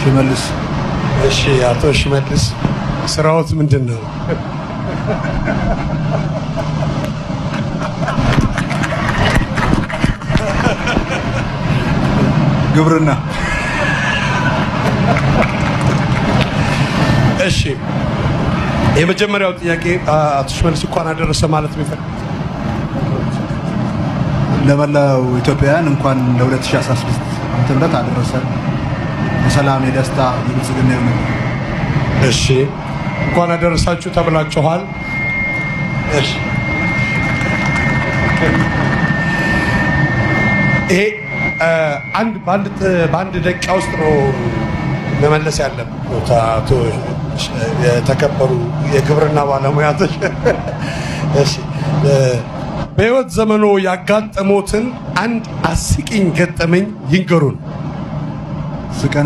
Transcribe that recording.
ሽመልስ እሺ አቶ ሽመልስ ስራዎት ምንድነው? ግብርና። እሺ የመጀመሪያው ጥያቄ አቶ ሽመልስ እንኳን አደረሰ ማለት ነው። ለመላው ኢትዮጵያውያን እንኳን ለ2016 ዓመተ ምህረት አደረሰን። የሰላም የደስታ የብልጽግና ይሁን። እሺ እንኳን አደረሳችሁ ተብላችኋል። እሺ ይሄ በአንድ ደቂቃ ውስጥ ነው መመለስ ያለብን። አቶ የተከበሩ የግብርና ባለሙያቶች እሺ በህይወት ዘመኖ ያጋጠሙትን አንድ አስቂኝ ገጠመኝ ይንገሩን።